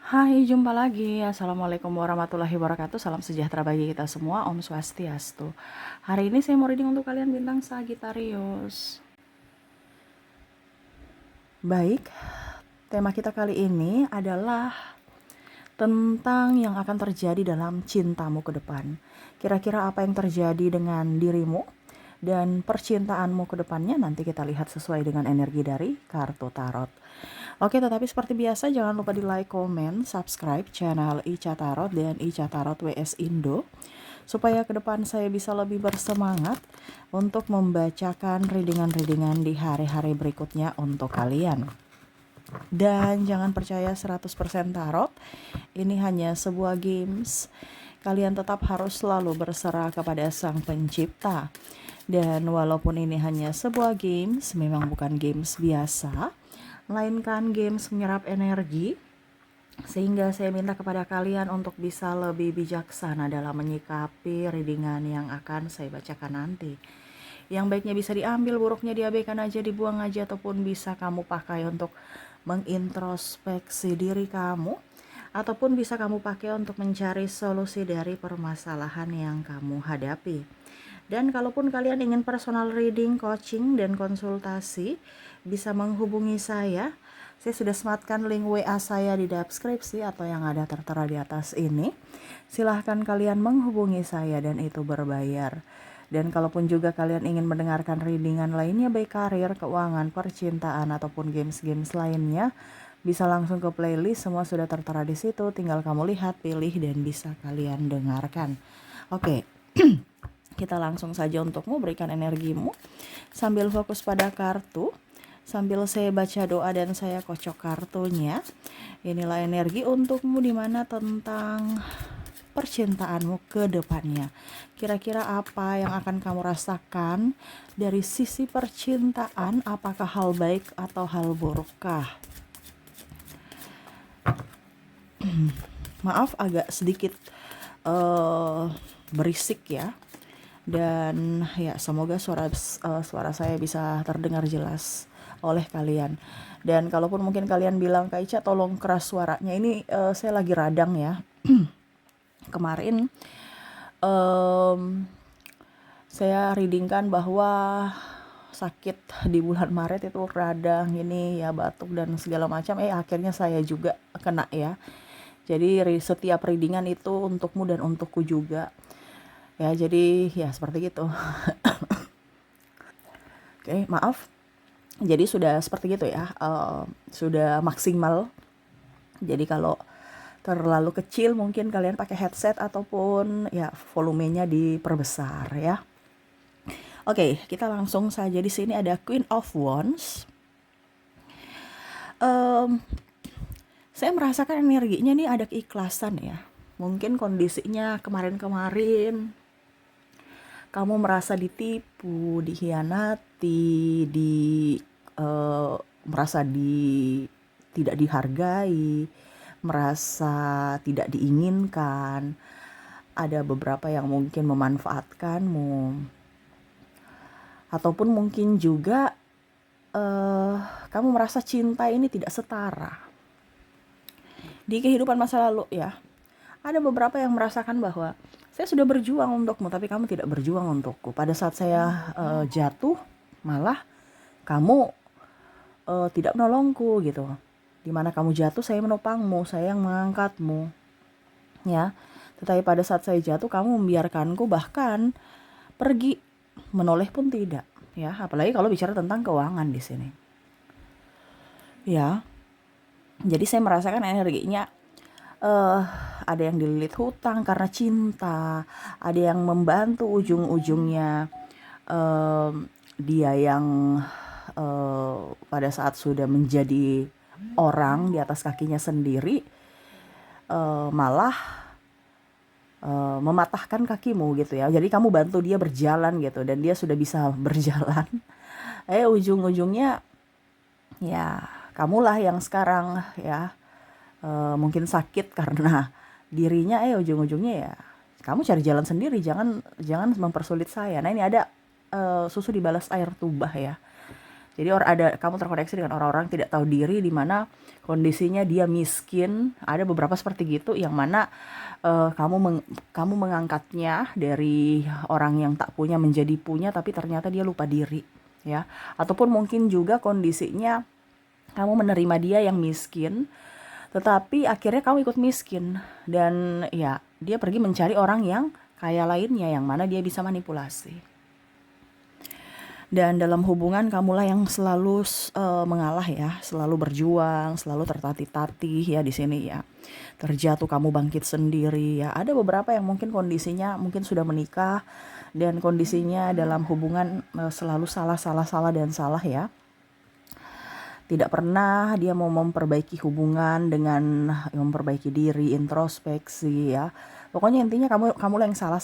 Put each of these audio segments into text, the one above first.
Hai, jumpa lagi. Assalamualaikum warahmatullahi wabarakatuh. Salam sejahtera bagi kita semua. Om Swastiastu. Hari ini saya mau reading untuk kalian bintang Sagittarius. Baik, tema kita kali ini adalah tentang yang akan terjadi dalam cintamu ke depan. Kira-kira apa yang terjadi dengan dirimu dan percintaanmu ke depannya nanti kita lihat sesuai dengan energi dari kartu tarot. Oke, tetapi seperti biasa jangan lupa di like, comment, subscribe channel Ica Tarot dan Ica Tarot WS Indo supaya ke depan saya bisa lebih bersemangat untuk membacakan readingan-readingan di hari-hari berikutnya untuk kalian. Dan jangan percaya 100% tarot, ini hanya sebuah games. Kalian tetap harus selalu berserah kepada Sang Pencipta. Dan walaupun ini hanya sebuah games, memang bukan games biasa, melainkan games menyerap energi, sehingga saya minta kepada kalian untuk bisa lebih bijaksana dalam menyikapi readingan yang akan saya bacakan nanti. Yang baiknya bisa diambil, buruknya diabaikan aja, dibuang aja, ataupun bisa kamu pakai untuk mengintrospeksi diri kamu, ataupun bisa kamu pakai untuk mencari solusi dari permasalahan yang kamu hadapi. Dan kalaupun kalian ingin personal reading, coaching, dan konsultasi, bisa menghubungi saya. Saya sudah sematkan link WA saya di deskripsi atau yang ada tertera di atas ini. Silahkan kalian menghubungi saya dan itu berbayar. Dan kalaupun juga kalian ingin mendengarkan readingan lainnya baik karir, keuangan, percintaan, ataupun games-games lainnya, bisa langsung ke playlist, semua sudah tertera di situ. Tinggal kamu lihat, pilih, dan bisa kalian dengarkan. Oke. Kita langsung saja untukmu, berikan energimu sambil fokus pada kartu, sambil saya baca doa dan saya kocok kartunya. Inilah energi untukmu dimana tentang percintaanmu ke depannya. Kira-kira apa yang akan kamu rasakan dari sisi percintaan? Apakah hal baik atau hal burukkah? Maaf agak sedikit berisik ya. Dan ya semoga suara saya bisa terdengar jelas oleh kalian. Dan kalaupun mungkin kalian bilang, Kak Ica tolong keras suaranya, ini saya lagi radang ya. Kemarin saya readingkan bahwa sakit di bulan Maret itu radang ini ya, batuk dan segala macam. Akhirnya saya juga kena ya. Jadi setiap readingan itu untukmu dan untukku juga. Ya, jadi ya seperti itu. Oke, maaf. Jadi sudah seperti itu ya, sudah maksimal. Jadi kalau terlalu kecil mungkin kalian pakai headset ataupun ya volumenya diperbesar ya. Oke, kita langsung saja. Di sini ada Queen of Wands. Saya merasakan energinya nih ada keikhlasan ya. Mungkin kondisinya kemarin-kemarin kamu merasa ditipu, dikhianati, merasa tidak dihargai, merasa tidak diinginkan. Ada beberapa yang mungkin memanfaatkanmu, ataupun mungkin juga kamu merasa cinta ini tidak setara. Di kehidupan masa lalu ya, ada beberapa yang merasakan bahwa saya sudah berjuang untukmu, tapi kamu tidak berjuang untukku. Pada saat saya jatuh, malah kamu tidak menolongku gitu. Dimana kamu jatuh, saya menopangmu, saya yang mengangkatmu. Ya, tetapi pada saat saya jatuh, kamu membiarkanku, bahkan pergi, menoleh pun tidak. Ya, apalagi kalau bicara tentang keuangan di sini. Ya, jadi saya merasakan energinya. Ada yang dililit hutang karena cinta, ada yang membantu ujung-ujungnya dia yang pada saat sudah menjadi orang di atas kakinya sendiri malah mematahkan kakimu gitu ya. Jadi kamu bantu dia berjalan gitu dan dia sudah bisa berjalan. Ujung-ujungnya ya kamulah yang sekarang ya mungkin sakit karena dirinya, ujung-ujungnya ya kamu cari jalan sendiri, jangan mempersulit saya. Nah, ini ada susu dibalas air tuba ya. Jadi kamu terkoneksi dengan orang-orang tidak tahu diri, di mana kondisinya dia miskin. Ada beberapa seperti gitu yang mana kamu mengangkatnya dari orang yang tak punya menjadi punya, tapi ternyata dia lupa diri, ya. Ataupun mungkin juga kondisinya kamu menerima dia yang miskin, tetapi akhirnya kamu ikut miskin, dan ya dia pergi mencari orang yang kaya lainnya yang mana dia bisa manipulasi. Dan dalam hubungan kamulah yang selalu mengalah ya, selalu berjuang, selalu tertatih-tatih ya di sini ya. Terjatuh kamu bangkit sendiri ya. Ada beberapa yang mungkin kondisinya mungkin sudah menikah dan kondisinya dalam hubungan selalu salah dan salah ya. Tidak pernah dia mau memperbaiki hubungan dengan memperbaiki diri, introspeksi ya. Pokoknya intinya kamu yang salah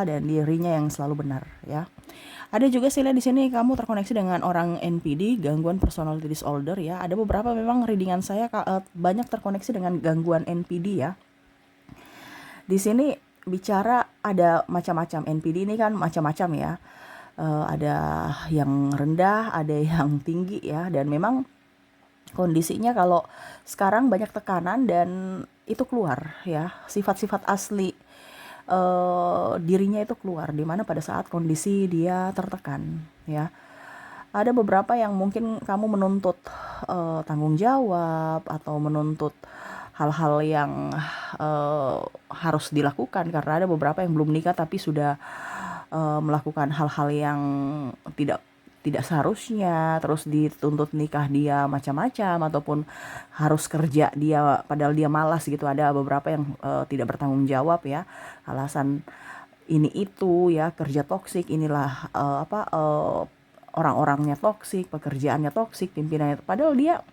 dan dirinya yang selalu benar ya. Ada juga sih di sini kamu terkoneksi dengan orang NPD, gangguan personality disorder ya. Ada beberapa memang readingan saya banyak terkoneksi dengan gangguan NPD ya. Di sini bicara ada macam-macam. NPD ini kan macam-macam ya. Ada yang rendah, ada yang tinggi ya. Dan memang kondisinya kalau sekarang banyak tekanan dan itu keluar ya. Sifat-sifat asli dirinya itu keluar, dimana pada saat kondisi dia tertekan ya. Ada beberapa yang mungkin kamu menuntut tanggung jawab atau menuntut hal-hal yang harus dilakukan, karena ada beberapa yang belum nikah tapi sudah melakukan hal-hal yang tidak seharusnya, terus dituntut nikah dia macam-macam, ataupun harus kerja dia padahal dia malas gitu. Ada beberapa yang tidak bertanggung jawab ya, alasan ini itu ya, kerja toksik, inilah orang-orangnya toksik, pekerjaannya toksik, pimpinannya, padahal dia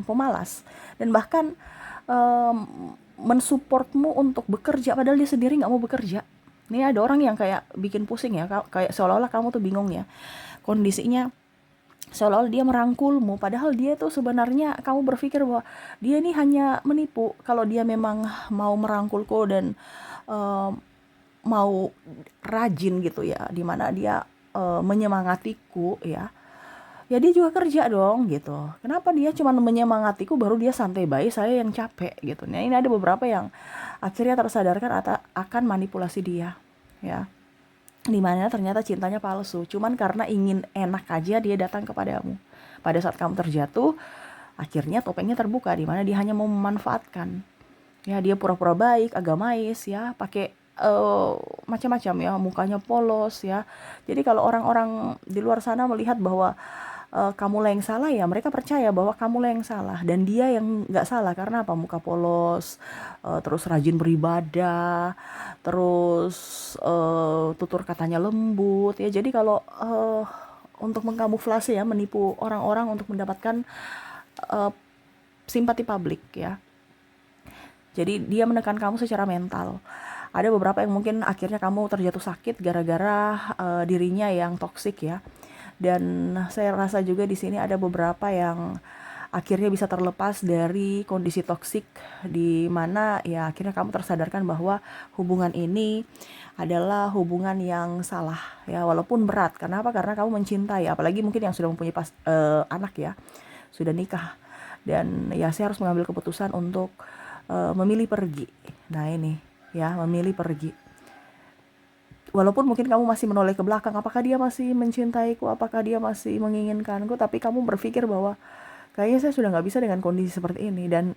pemalas dan bahkan mensupportmu untuk bekerja padahal dia sendiri nggak mau bekerja. Ini ada orang yang kayak bikin pusing ya, kayak seolah-olah kamu tuh bingung ya, kondisinya seolah-olah dia merangkulmu, padahal dia tuh sebenarnya kamu berpikir bahwa dia ini hanya menipu. Kalau dia memang mau merangkulku dan mau rajin gitu ya, dimana dia menyemangatiku ya dia juga kerja dong gitu. Kenapa dia cuma menyemangatiku baru dia santai baik, saya yang capek gitu. Nah ini ada beberapa yang akhirnya tersadarkan akan manipulasi dia ya, dimana ternyata cintanya palsu, cuman karena ingin enak aja dia datang kepadamu. Pada saat kamu terjatuh, akhirnya topengnya terbuka, dimana dia hanya mau memanfaatkan ya. Dia pura-pura baik, agamais ya, pakai macam-macam ya, mukanya polos ya. Jadi kalau orang-orang di luar sana melihat bahwa kamulah yang salah ya, mereka percaya bahwa kamulah yang salah dan dia yang nggak salah. Karena apa? Muka polos, terus rajin beribadah, terus tutur katanya lembut ya. Jadi kalau untuk mengkamuflase ya, menipu orang-orang untuk mendapatkan simpati publik ya. Jadi dia menekan kamu secara mental. Ada beberapa yang mungkin akhirnya kamu terjatuh sakit gara-gara dirinya yang toksik ya. Dan saya rasa juga di sini ada beberapa yang akhirnya bisa terlepas dari kondisi toksik, di mana ya akhirnya kamu tersadarkan bahwa hubungan ini adalah hubungan yang salah ya, walaupun berat. Kenapa? Karena kamu mencintai, apalagi mungkin yang sudah mempunyai anak ya, sudah nikah, dan ya saya harus mengambil keputusan untuk memilih pergi. Nah ini ya, memilih pergi. Walaupun mungkin kamu masih menoleh ke belakang, apakah dia masih mencintaiku, apakah dia masih menginginkanku, tapi kamu berpikir bahwa kayaknya saya sudah gak bisa dengan kondisi seperti ini. Dan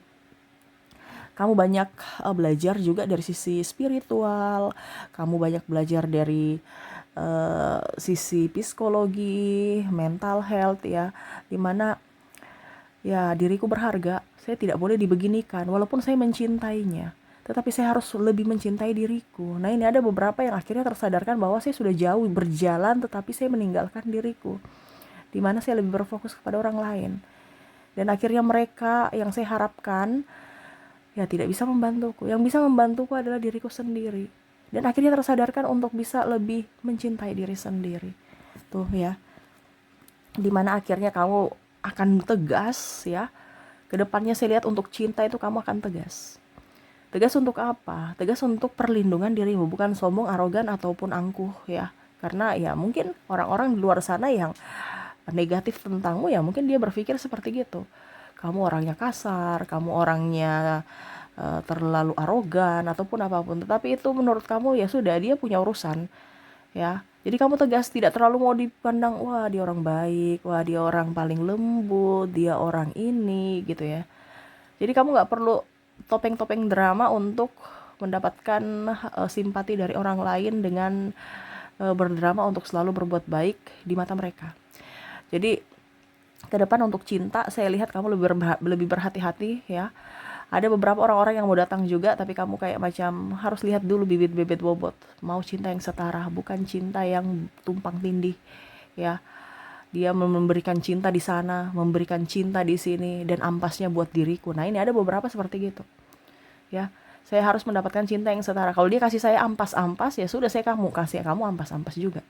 kamu banyak belajar juga dari sisi spiritual, kamu banyak belajar dari sisi psikologi, mental health ya, dimana ya diriku berharga, saya tidak boleh dibeginikan. Walaupun saya mencintainya, tetapi saya harus lebih mencintai diriku. Nah ini ada beberapa yang akhirnya tersadarkan bahwa saya sudah jauh berjalan, tetapi saya meninggalkan diriku, dimana saya lebih berfokus kepada orang lain. Dan akhirnya mereka yang saya harapkan ya tidak bisa membantuku. Yang bisa membantuku adalah diriku sendiri. Dan akhirnya tersadarkan untuk bisa lebih mencintai diri sendiri. Tuh ya, dimana akhirnya kamu akan tegas ya. Kedepannya saya lihat untuk cinta itu kamu akan tegas. Tegas untuk apa? Tegas untuk perlindungan dirimu, bukan sombong, arogan, ataupun angkuh ya. Karena ya mungkin orang-orang di luar sana yang negatif tentangmu, ya mungkin dia berpikir seperti gitu. Kamu orangnya kasar, kamu orangnya terlalu arogan ataupun apapun. Tetapi itu menurut kamu ya sudah, dia punya urusan, ya. Jadi kamu tegas, tidak terlalu mau dipandang, wah dia orang baik, wah dia orang paling lembut, dia orang ini gitu ya. Jadi kamu nggak perlu topeng-topeng drama untuk mendapatkan simpati dari orang lain dengan berdrama untuk selalu berbuat baik di mata mereka. Jadi ke depan untuk cinta, saya lihat kamu lebih berhati-hati ya. Ada beberapa orang-orang yang mau datang juga, tapi kamu kayak macam harus lihat dulu bibit-bibit bobot. Mau cinta yang setara, bukan cinta yang tumpang tindih ya. Dia memberikan cinta di sana, memberikan cinta di sini, dan ampasnya buat diriku. Nah ini ada beberapa seperti gitu ya. Saya harus mendapatkan cinta yang setara. Kalau dia kasih saya ampas-ampas, ya sudah, saya kasih kamu ampas-ampas juga.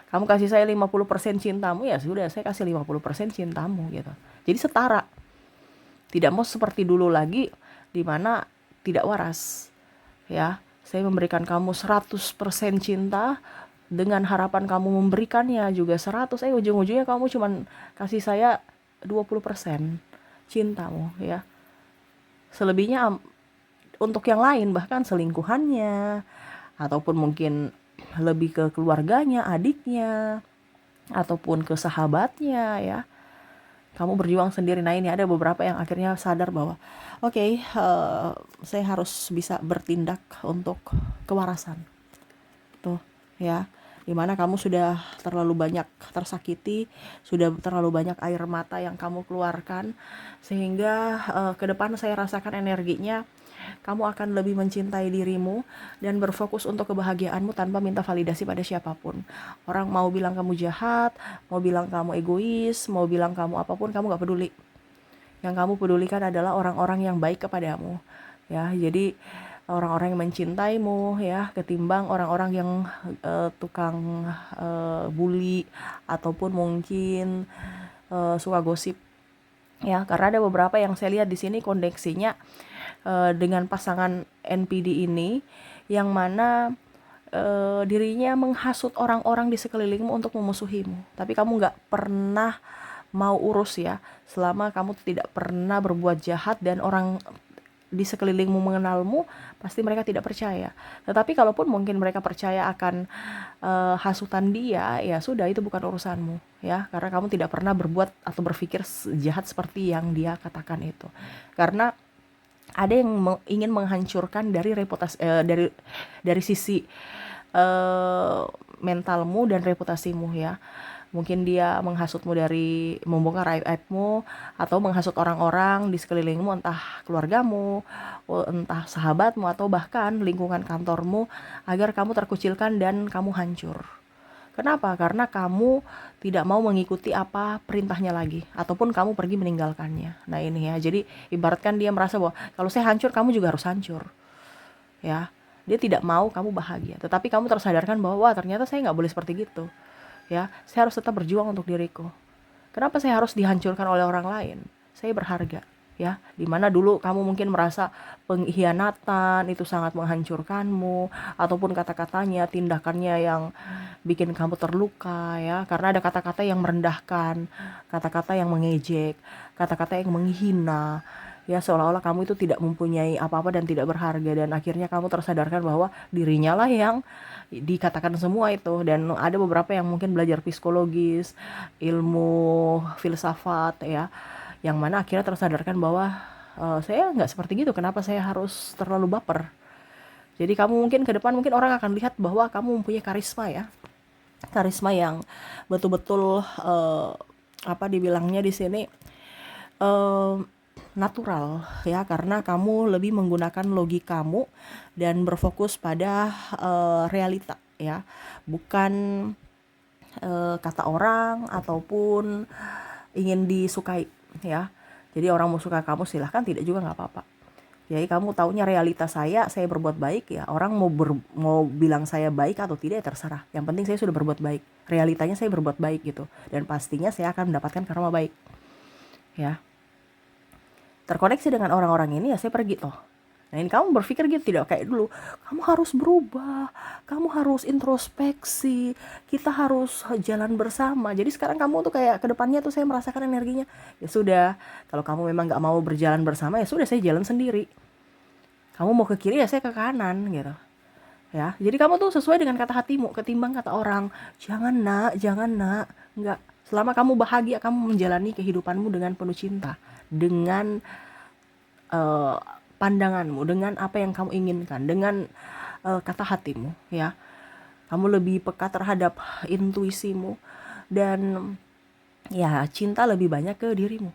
Kamu kasih saya 50% cintamu, ya sudah, saya kasih 50% cintamu gitu. Jadi setara. Tidak mau seperti dulu lagi, dimana tidak waras ya. Saya memberikan kamu 100% cinta, dengan harapan kamu memberikannya juga 100, ujung-ujungnya kamu cuman kasih saya 20% cintamu ya. Selebihnya untuk yang lain, bahkan selingkuhannya, ataupun mungkin lebih ke keluarganya, adiknya, ataupun ke sahabatnya ya. Kamu berjuang sendiri. Nah ini ada beberapa yang akhirnya sadar bahwa oke, saya harus bisa bertindak untuk kewarasan tuh ya. Dimana kamu sudah terlalu banyak tersakiti, sudah terlalu banyak air mata yang kamu keluarkan, sehingga ke depan saya rasakan energinya kamu akan lebih mencintai dirimu dan berfokus untuk kebahagiaanmu tanpa minta validasi pada siapapun. Orang mau bilang kamu jahat, mau bilang kamu egois, mau bilang kamu apapun, kamu gak peduli. Yang kamu pedulikan adalah orang-orang yang baik kepadamu ya. Jadi orang-orang yang mencintaimu ya, ketimbang orang-orang yang tukang bully ataupun mungkin suka gosip ya. Karena ada beberapa yang saya lihat di sini koneksinya dengan pasangan NPD ini, yang mana dirinya menghasut orang-orang di sekelilingmu untuk memusuhimu, tapi kamu gak pernah mau urus ya. Selama kamu tidak pernah berbuat jahat dan orang di sekelilingmu mengenalmu, pasti mereka tidak percaya. Tetapi kalaupun mungkin mereka percaya akan hasutan dia, ya sudah, itu bukan urusanmu ya, karena kamu tidak pernah berbuat atau berpikir jahat seperti yang dia katakan itu. Karena ada yang ingin menghancurkan dari reputasi, dari sisi mentalmu dan reputasimu ya. Mungkin dia menghasutmu dari membongkar aib-aibmu, atau menghasut orang-orang di sekelilingmu, entah keluargamu, entah sahabatmu, atau bahkan lingkungan kantormu, agar kamu terkucilkan dan kamu hancur. Kenapa? Karena kamu tidak mau mengikuti apa perintahnya lagi, ataupun kamu pergi meninggalkannya. Nah ini ya, jadi ibaratkan dia merasa bahwa kalau saya hancur, kamu juga harus hancur ya. Dia tidak mau kamu bahagia, tetapi kamu tersadarkan bahwa wah, ternyata saya nggak boleh seperti gitu ya. Saya harus tetap berjuang untuk diriku. Kenapa saya harus dihancurkan oleh orang lain? Saya berharga ya. Dimana dulu kamu mungkin merasa pengkhianatan itu sangat menghancurkanmu, ataupun kata-katanya, tindakannya yang bikin kamu terluka ya, karena ada kata-kata yang merendahkan, kata-kata yang mengejek, kata-kata yang menghina ya, seolah-olah kamu itu tidak mempunyai apa-apa dan tidak berharga. Dan akhirnya kamu tersadarkan bahwa dirinya lah yang dikatakan semua itu. Dan ada beberapa yang mungkin belajar psikologis, ilmu filsafat ya, yang mana akhirnya tersadarkan bahwa saya nggak seperti gitu, kenapa saya harus terlalu baper. Jadi kamu mungkin ke depan, mungkin orang akan lihat bahwa kamu mempunyai karisma ya, karisma yang betul-betul apa dibilangnya di sini, natural ya, karena kamu lebih menggunakan logikamu dan berfokus pada realita ya, bukan kata orang ataupun ingin disukai ya. Jadi orang mau suka kamu silahkan, tidak juga nggak apa-apa. Jadi kamu taunya realitas saya berbuat baik ya. Orang mau bilang saya baik atau tidak ya terserah. Yang penting saya sudah berbuat baik. Realitanya saya berbuat baik gitu. Dan pastinya saya akan mendapatkan karma baik. Ya. Terkoneksi dengan orang-orang ini ya saya pergi toh. Nah ini kamu berpikir gitu, tidak kayak dulu, kamu harus berubah, kamu harus introspeksi, kita harus jalan bersama. Jadi sekarang kamu tuh kayak kedepannya tuh saya merasakan energinya, ya sudah, kalau kamu memang gak mau berjalan bersama, ya sudah saya jalan sendiri. Kamu mau ke kiri, ya saya ke kanan gitu. Ya, jadi kamu tuh sesuai dengan kata hatimu ketimbang kata orang. Jangan nak, jangan nak. Enggak. Selama kamu bahagia, kamu menjalani kehidupanmu dengan penuh cinta, dengan uh, pandanganmu, dengan apa yang kamu inginkan, dengan kata hatimu, ya. Kamu lebih peka terhadap intuisimu dan ya cinta lebih banyak ke dirimu.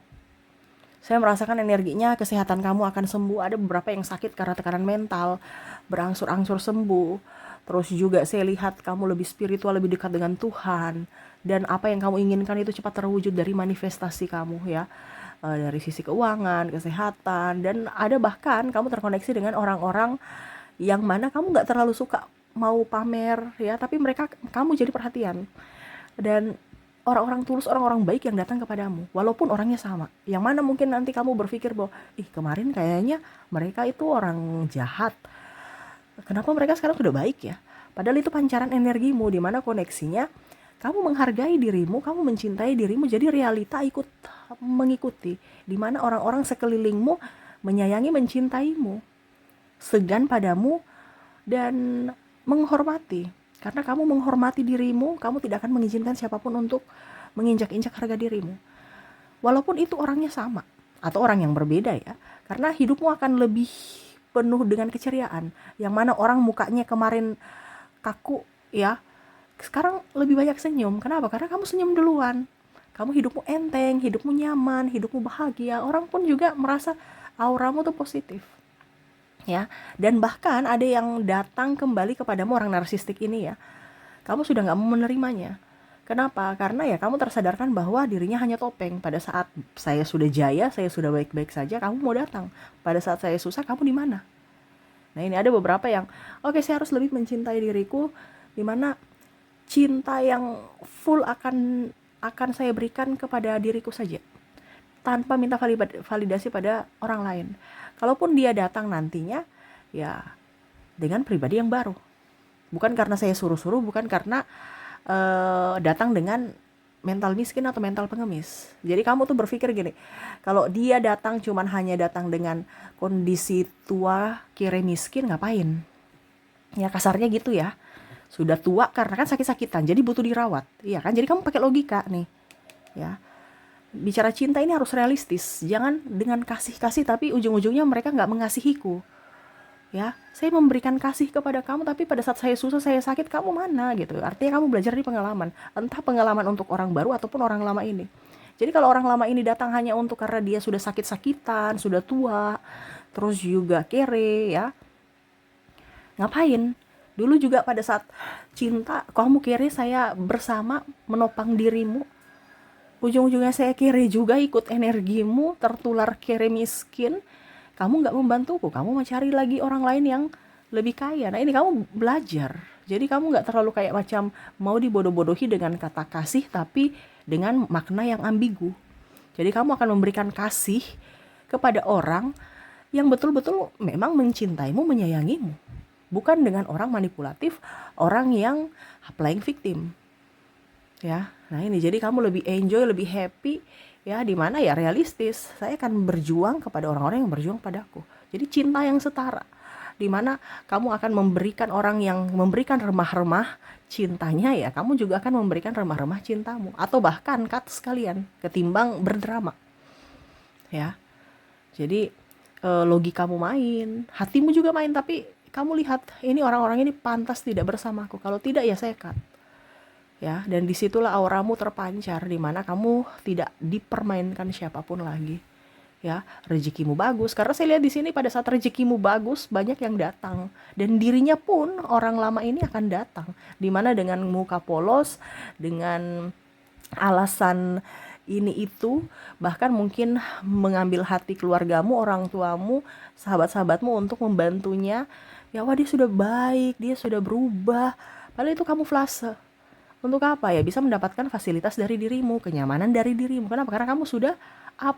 Saya merasakan energinya, kesehatan kamu akan sembuh. Ada beberapa yang sakit karena tekanan mental, berangsur-angsur sembuh. Terus juga saya lihat kamu lebih spiritual, lebih dekat dengan Tuhan. Dan apa yang kamu inginkan itu cepat terwujud dari manifestasi kamu, ya. Dari sisi keuangan, kesehatan, dan ada bahkan kamu terkoneksi dengan orang-orang yang mana kamu gak terlalu suka mau pamer, ya, tapi mereka, kamu jadi perhatian. Dan orang-orang tulus, orang-orang baik yang datang kepadamu, walaupun orangnya sama. Yang mana mungkin nanti kamu berpikir bahwa, kemarin kayaknya mereka itu orang jahat, kenapa mereka sekarang sudah baik ya? Padahal itu pancaran energimu, di mana koneksinya, kamu menghargai dirimu, kamu mencintai dirimu, jadi realita ikut mengikuti. Di mana orang-orang sekelilingmu menyayangi, mencintaimu, segan padamu, dan menghormati. Karena kamu menghormati dirimu, kamu tidak akan mengizinkan siapapun untuk menginjak-injak harga dirimu. Walaupun itu orangnya sama, atau orang yang berbeda, ya. Karena hidupmu akan lebih penuh dengan keceriaan. Yang mana orang mukanya kemarin kaku, ya, sekarang lebih banyak senyum. Kenapa? Karena kamu senyum duluan. Kamu hidupmu enteng, hidupmu nyaman, hidupmu bahagia. Orang pun juga merasa auramu tuh positif, ya. Dan bahkan ada yang datang kembali kepadamu, orang narsistik ini, ya. Kamu sudah gak mau menerimanya. Kenapa? Karena ya kamu tersadarkan bahwa dirinya hanya topeng. Pada saat saya sudah jaya, saya sudah baik-baik saja, kamu mau datang. Pada saat saya susah, kamu di mana? Nah ini ada beberapa yang, oke, saya harus lebih mencintai diriku, dimana cinta yang full akan saya berikan kepada diriku saja, tanpa minta validasi pada orang lain. Kalaupun dia datang nantinya, ya dengan pribadi yang baru. Bukan karena saya suruh-suruh, bukan karena datang dengan mental miskin atau mental pengemis. Jadi kamu tuh berpikir gini, kalau dia datang cuman hanya datang dengan kondisi tua, kere miskin, ngapain? Ya kasarnya gitu ya. Sudah tua karena kan sakit-sakitan, jadi butuh dirawat. Iya kan? Jadi kamu pakai logika nih. Ya. Bicara cinta ini harus realistis. Jangan dengan kasih-kasih tapi ujung-ujungnya mereka nggak mengasihiku. Ya, saya memberikan kasih kepada kamu, tapi pada saat saya susah, saya sakit, kamu mana gitu. Artinya kamu belajar dari pengalaman, entah pengalaman untuk orang baru ataupun orang lama ini. Jadi kalau orang lama ini datang hanya untuk karena dia sudah sakit-sakitan, sudah tua, terus juga kere, ya, ngapain? Dulu juga pada saat cinta, kamu kere, saya bersama menopang dirimu. Ujung-ujungnya saya kere juga, ikut energimu, tertular kere miskin. Kamu gak membantuku, kamu mencari lagi orang lain yang lebih kaya. Nah ini kamu belajar. Jadi kamu gak terlalu kayak macam mau dibodoh-bodohi dengan kata kasih, tapi dengan makna yang ambigu. Jadi kamu akan memberikan kasih kepada orang yang betul-betul memang mencintaimu, menyayangimu. Bukan dengan orang manipulatif, orang yang playing victim. Ya, nah ini jadi kamu lebih enjoy, lebih happy, ya, di mana ya realistis. Saya akan berjuang kepada orang-orang yang berjuang padaku. Jadi cinta yang setara, di mana kamu akan memberikan orang yang memberikan remah-remah cintanya, ya kamu juga akan memberikan remah-remah cintamu, atau bahkan cut sekalian ketimbang berdrama, ya. Jadi logikamu main, hatimu juga main, tapi kamu lihat ini orang-orang ini pantas tidak bersamaku, kalau tidak ya saya cut. Ya, dan disitulah auramu terpancar, di mana kamu tidak dipermainkan siapapun lagi. Ya, rezekimu bagus, karena saya lihat di sini pada saat rezekimu bagus banyak yang datang, dan dirinya pun orang lama ini akan datang, di mana dengan muka polos, dengan alasan ini itu, bahkan mungkin mengambil hati keluargamu, orang tuamu, sahabat-sahabatmu untuk membantunya. Ya, wah dia sudah baik, dia sudah berubah, padahal itu kamuflase. Untuk apa ya? Bisa mendapatkan fasilitas dari dirimu, kenyamanan dari dirimu. Kenapa? Karena kamu sudah up,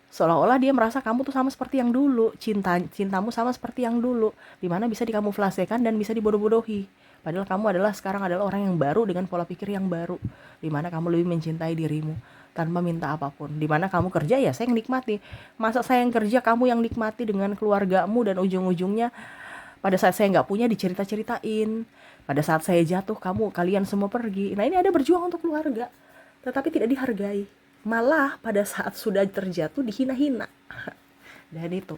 Seolah-olah dia merasa kamu tuh sama seperti yang dulu, cintamu sama seperti yang dulu, dimana bisa dikamuflasekan dan bisa dibodoh-bodohi. Padahal kamu adalah sekarang adalah orang yang baru dengan pola pikir yang baru, dimana kamu lebih mencintai dirimu tanpa minta apapun. Dimana kamu kerja ya saya yang nikmati. Masa saya yang kerja kamu yang nikmati dengan keluargamu dan ujung-ujungnya pada saat saya nggak punya dicerita-ceritain. Pada saat saya jatuh kalian semua pergi. Nah ini ada berjuang untuk keluarga, tetapi tidak dihargai. Malah pada saat sudah terjatuh dihina-hina. Dan itu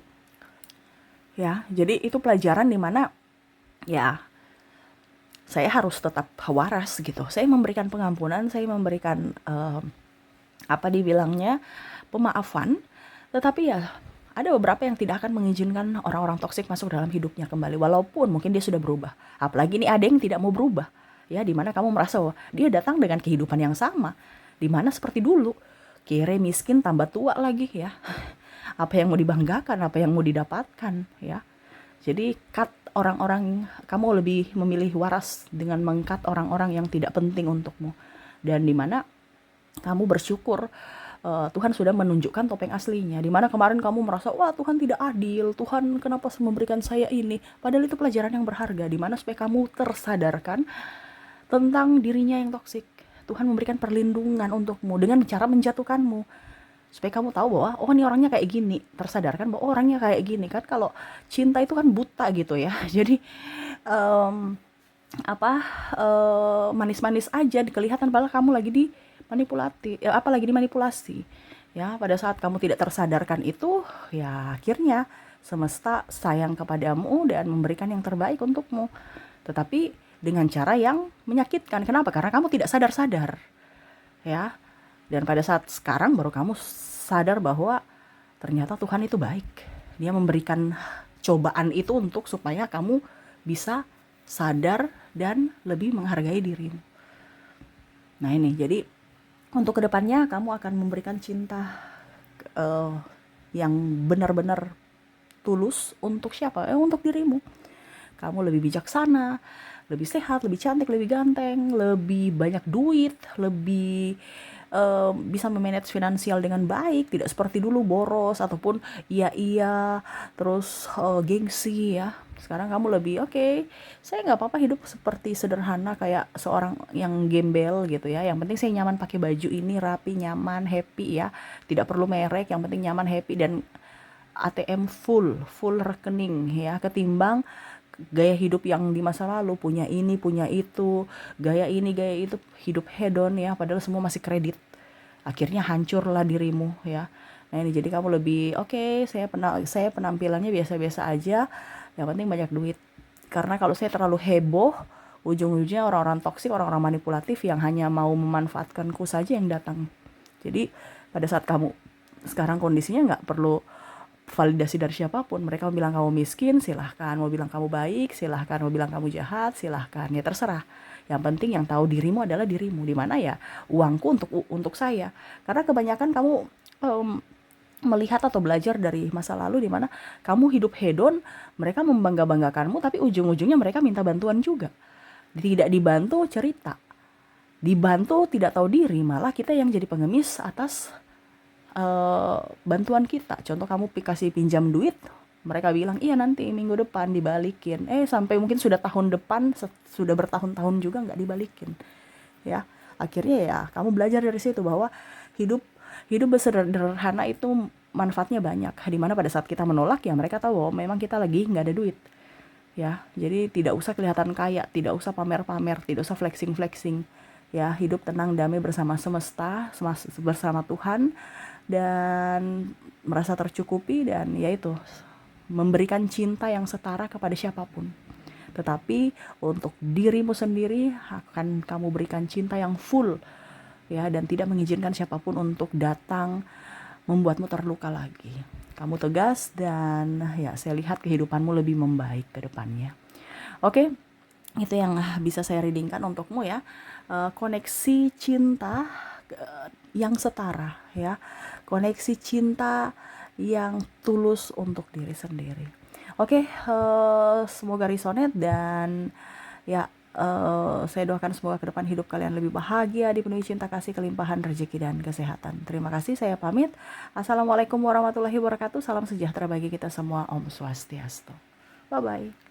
ya, jadi itu pelajaran dimana ya saya harus tetap waras gitu. Saya memberikan pengampunan, saya memberikan apa dibilangnya pemaafan, tetapi ya ada beberapa yang tidak akan mengizinkan orang-orang toksik masuk dalam hidupnya kembali, walaupun mungkin dia sudah berubah. Apalagi ini ada yang tidak mau berubah, ya, dimana kamu merasa wah dia datang dengan kehidupan yang sama, dimana seperti dulu, kere miskin tambah tua lagi ya. Apa yang mau dibanggakan, apa yang mau didapatkan ya. Jadi cut orang-orang, kamu lebih memilih waras dengan mengkat orang-orang yang tidak penting untukmu. Dan dimana kamu bersyukur Tuhan sudah menunjukkan topeng aslinya. Dimana kemarin kamu merasa, wah Tuhan tidak adil, Tuhan kenapa memberikan saya ini. Padahal itu pelajaran yang berharga, dimana supaya kamu tersadarkan tentang dirinya yang toksik. Tuhan memberikan perlindungan untukmu dengan cara menjatuhkanmu, supaya kamu tahu bahwa oh ini orangnya kayak gini, tersadarkan bahwa oh, orangnya kayak gini. Kan kalau cinta itu kan buta gitu ya. Jadi um, manis-manis aja kelihatan, padahal kamu lagi dimanipulasi ya. Pada saat kamu tidak tersadarkan itu ya, akhirnya semesta sayang kepadamu dan memberikan yang terbaik untukmu, tetapi dengan cara yang menyakitkan. Kenapa? Karena kamu tidak sadar-sadar ya. Dan pada saat sekarang baru kamu sadar bahwa ternyata Tuhan itu baik. Dia memberikan cobaan itu untuk supaya kamu bisa sadar dan lebih menghargai dirimu. Nah ini, jadi untuk kedepannya kamu akan memberikan cinta yang benar-benar tulus untuk siapa? Untuk dirimu. Kamu lebih bijaksana, lebih sehat, lebih cantik, lebih ganteng, lebih banyak duit, lebih bisa memanage finansial dengan baik, tidak seperti dulu boros ataupun iya terus gengsi ya. Sekarang kamu lebih oke, saya nggak apa-apa hidup seperti sederhana kayak seorang yang gembel gitu ya. Yang penting saya nyaman pakai baju ini, rapi, nyaman, happy ya. Tidak perlu merek, yang penting nyaman, happy, dan ATM full rekening ya, ketimbang gaya hidup yang di masa lalu, punya ini, punya itu, gaya ini, gaya itu, hidup hedon ya, padahal semua masih kredit. Akhirnya hancurlah dirimu ya. Nah ini, jadi kamu lebih oke, saya penampilannya biasa-biasa aja, yang penting banyak duit. Karena kalau saya terlalu heboh, ujung-ujungnya orang-orang toksik, orang-orang manipulatif yang hanya mau memanfaatkanku saja yang datang. Jadi pada saat kamu sekarang kondisinya nggak perlu validasi dari siapapun. Mereka mau bilang kamu miskin, silahkan. Mau bilang kamu baik, silahkan. Mau bilang kamu jahat, silahkan. Ya terserah. Yang penting yang tahu dirimu adalah dirimu. Dimana ya uangku untuk saya. Karena kebanyakan kamu melihat atau belajar dari masa lalu, dimana kamu hidup hedon, mereka membangga-banggakanmu, tapi ujung-ujungnya mereka minta bantuan juga. Tidak dibantu cerita, dibantu tidak tahu diri, malah kita yang jadi pengemis atas bantuan kita. Contoh kamu kasih pinjam duit, mereka bilang iya nanti minggu depan dibalikin, sampai mungkin sudah tahun depan, sudah bertahun-tahun juga nggak dibalikin ya. Akhirnya ya kamu belajar dari situ bahwa hidup bersederhana itu manfaatnya banyak, dimana pada saat kita menolak ya mereka tahu bahwa memang kita lagi nggak ada duit ya. Jadi tidak usah kelihatan kaya, tidak usah pamer-pamer, tidak usah flexing-flexing ya. Hidup tenang, damai bersama semesta, bersama Tuhan, dan merasa tercukupi, dan yaitu memberikan cinta yang setara kepada siapapun. Tetapi untuk dirimu sendiri akan kamu berikan cinta yang full ya, dan tidak mengizinkan siapapun untuk datang membuatmu terluka lagi. Kamu tegas, dan ya saya lihat kehidupanmu lebih membaik ke depannya. Oke, itu yang bisa saya readingkan untukmu ya. Koneksi cinta yang setara ya. Koneksi cinta yang tulus untuk diri sendiri. Oke, semoga resonate, dan ya Saya doakan semoga ke depan hidup kalian lebih bahagia, dipenuhi cinta kasih, kelimpahan rezeki dan kesehatan. Terima kasih, saya pamit. Assalamualaikum warahmatullahi wabarakatuh. Salam sejahtera bagi kita semua. Om Swastiastu. Bye-bye.